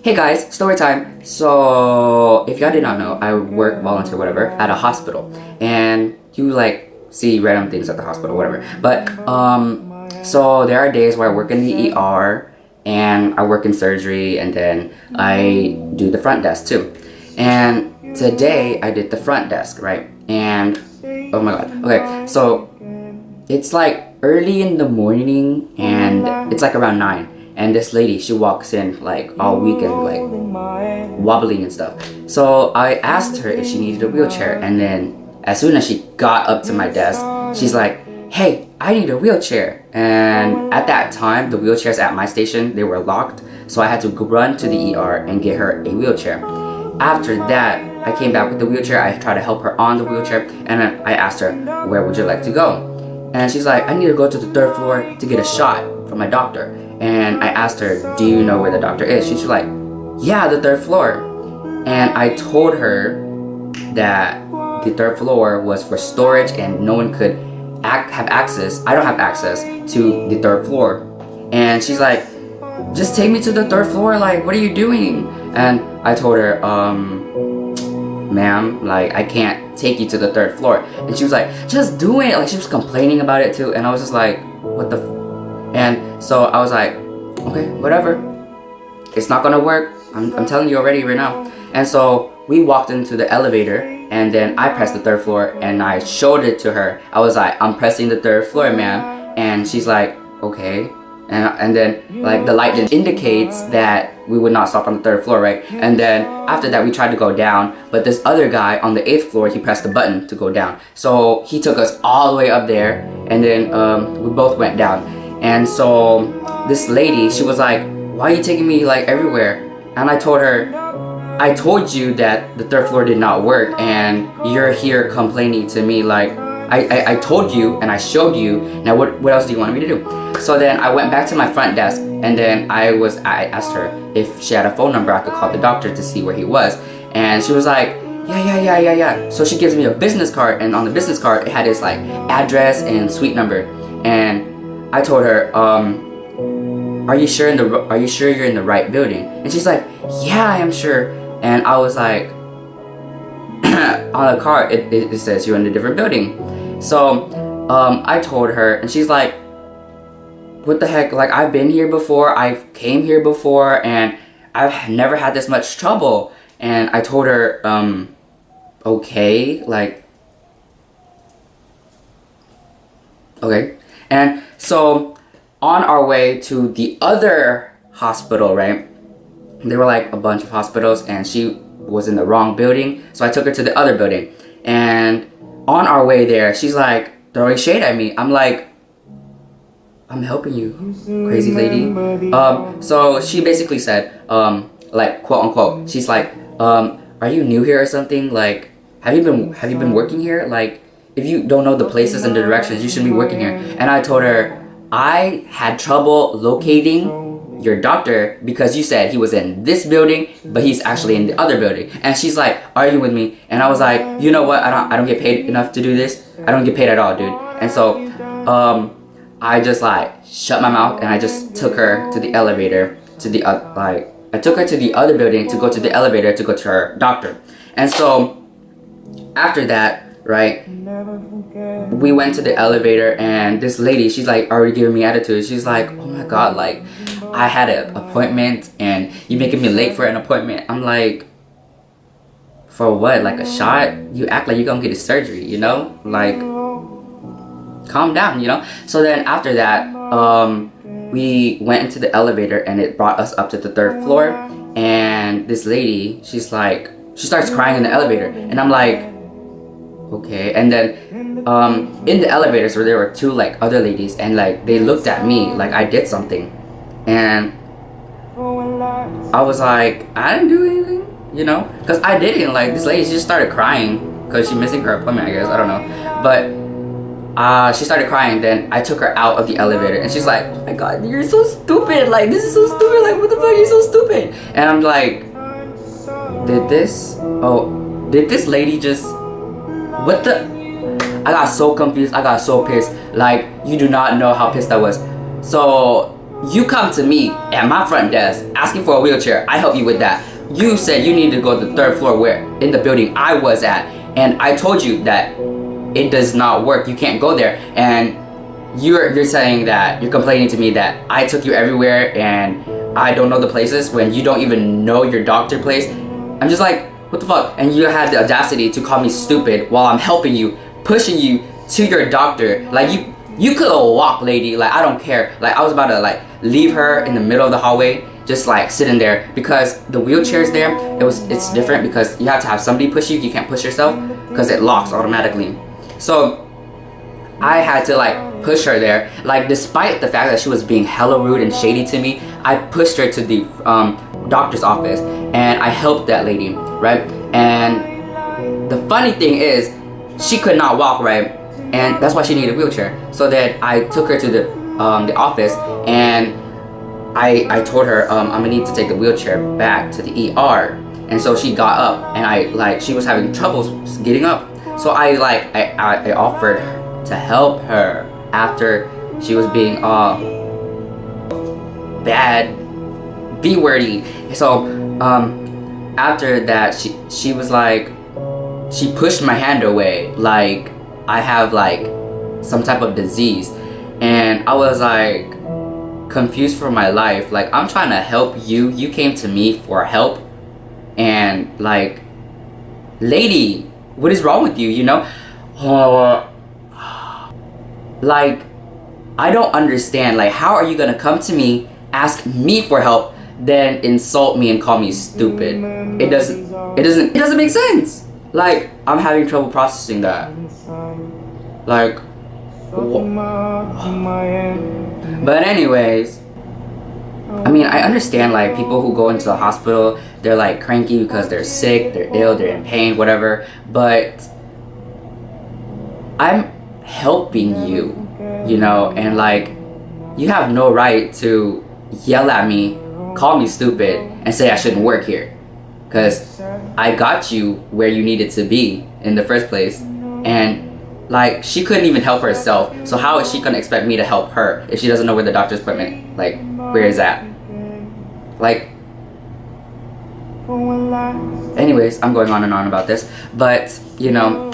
Hey guys, story time. So, if y'all did not know, I work, volunteer, whatever, at a hospital. And you like see random things at the hospital, whatever. But, so there are days where I work in the ER and I work in surgery and then I do the front desk too. And today I did the front desk, right? And, oh my god. Okay, so it's like early in the morning and it's like around 9. And this lady, she walks in like all weekend, like wobbling and stuff. So I asked her if she needed a wheelchair, and then as soon as she got up to my desk, she's like, "Hey, I need a wheelchair." And at that time, the wheelchairs at my station, they were locked, so I had to run to the ER and get her a wheelchair. After that, I came back with the wheelchair. I tried to help her on the wheelchair, and then I asked her, "Where would you like to go?" And she's like, "I need to go to the 3rd floor to get a shot from my doctor." And I asked her, "Do you know where the doctor is?" She's like, "Yeah, the 3rd floor." And I told her that the 3rd floor was for storage and no one could have access. I don't have access to the 3rd floor. And she's like, "Just take me to the 3rd floor, like, what are you doing?" And I told her, "Ma'am, like, I can't take you to the 3rd floor." And she was like, "Just do it." Like, she was complaining about it too. And I was just like, what the and so I was like, okay, whatever. It's not gonna work. I'm telling you already right now. And so we walked into the elevator, and then I pressed the 3rd floor, and I showed it to her. I was like, "I'm pressing the 3rd floor, ma'am." And she's like, "Okay." And then like the light indicates that we would not stop on the 3rd floor, right? And then after that we tried to go down, but this other guy on the 8th floor, he pressed the button to go down. So he took us all the way up there, and then we both went down. And so this lady, she was like, "Why are you taking me like everywhere?" And I told her, "I told you that the 3rd floor did not work, and you're here complaining to me like, I told you and I showed you. Now what else do you want me to do?" So then I went back to my front desk, and then I asked her if she had a phone number I could call the doctor to see where he was. And she was like, yeah. So she gives me a business card, and on the business card it had his like address and suite number. And I told her, are you sure you're in the right building?" And she's like, "Yeah, I am sure." And I was like, on the card it says you're in a different building. So I told her, and she's like, "What the heck, like, I've been here before, I've came here before, and I've never had this much trouble." And I told her, okay, like, okay. And so on our way to the other hospital, right, there were like a bunch of hospitals, and she was in the wrong building, so I took her to the other building. And on our way there, she's like throwing shade at me. I'm like, "I'm helping you, crazy lady." So she basically said, like, quote unquote, she's like, "Are you new here or something? Like, have you been working here? Like, if you don't know the places and the directions, you should be working here." And I told her, "I had trouble locating your doctor because you said he was in this building, but he's actually in the other building." And she's like, "Are you with me?" And I was like, "You know what? I don't get paid enough to do this. I don't get paid at all, dude." And so I just like shut my mouth, and I just took her to the elevator to the I took her to the other building to go to the elevator to go to her doctor. And so after that, right, we went to the elevator, and this lady, she's like already giving me attitude. She's like, "Oh my god, like, I had an appointment and you making me late for an appointment." I'm like, "For what? Like a shot? You act like you're gonna get a surgery, you know? Like, calm down, you know?" So then after that, we went into the elevator, and it brought us up to the 3rd floor. And this lady, she's like, she starts crying in the elevator, and I'm like, okay. And then in the elevators where there were 2 like other ladies, and like they looked at me like I did something, and I was like, I didn't do anything, you know, because I didn't. Like, this lady, she just started crying because she's missing her appointment, I guess, I don't know. But she started crying. Then I took her out of the elevator, and she's like, "Oh my god, you're so stupid, like, this is so stupid, like, what the fuck, you're so stupid." And I'm like, did this lady just, what the? I got so confused, I got so pissed. Like, you do not know how pissed I was. So You come to me at my front desk asking for a wheelchair. I help you with that. You said you needed to go to the third floor where in the building I was at, and I told you that it does not work. You can't go there. And you're saying that you're complaining to me that I took you everywhere and I don't know the places when you don't even know your doctor place. I'm just like, what the fuck? And you had the audacity to call me stupid while I'm helping you, pushing you to your doctor. Like you could have walked, lady. Like, I don't care. Like, I was about to like leave her in the middle of the hallway, just like sitting there, because the wheelchair's there. It's different because you have to have somebody push you. You can't push yourself because it locks automatically. So I had to like push her there. Like, despite the fact that she was being hella rude and shady to me, I pushed her to the doctor's office and I helped that lady, right? And the funny thing is, she could not walk, right? And that's why she needed a wheelchair. So that I took her to the office, and I told her I'm gonna need to take the wheelchair back to the ER. And so she got up, and she was having troubles getting up. So I offered to help her after she was being bad, B-wordy. So after that, she was like, she pushed my hand away like I have like some type of disease. And I was like confused for my life. Like, I'm trying to help you. You came to me for help. And like, lady, what is wrong with you, you know? Like, I don't understand. Like, how are you gonna come to me, ask me for help, then insult me and call me stupid? It doesn't make sense. Like, I'm having trouble processing that. Like, but anyways, I mean, I understand like people who go into the hospital, they're like cranky because they're sick, they're ill, they're in pain, whatever. But I'm helping you, you know, and like, you have no right to yell at me, call me stupid, and say I shouldn't work here. Because I got you where you needed to be in the first place. And like, she couldn't even help herself. So how is she gonna expect me to help her if she doesn't know where the doctor's appointment, like, where is that? Like, anyways, I'm going on and on about this. But, you know,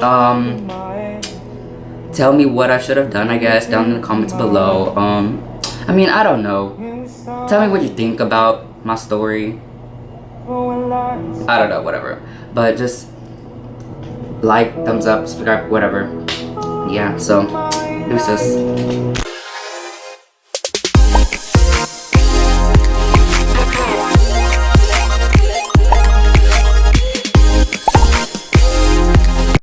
tell me what I should have done, I guess, down in the comments below. I mean, I don't know. Tell me what you think about my story. I don't know, whatever. But just like, thumbs up, subscribe, whatever. Yeah, so deuces.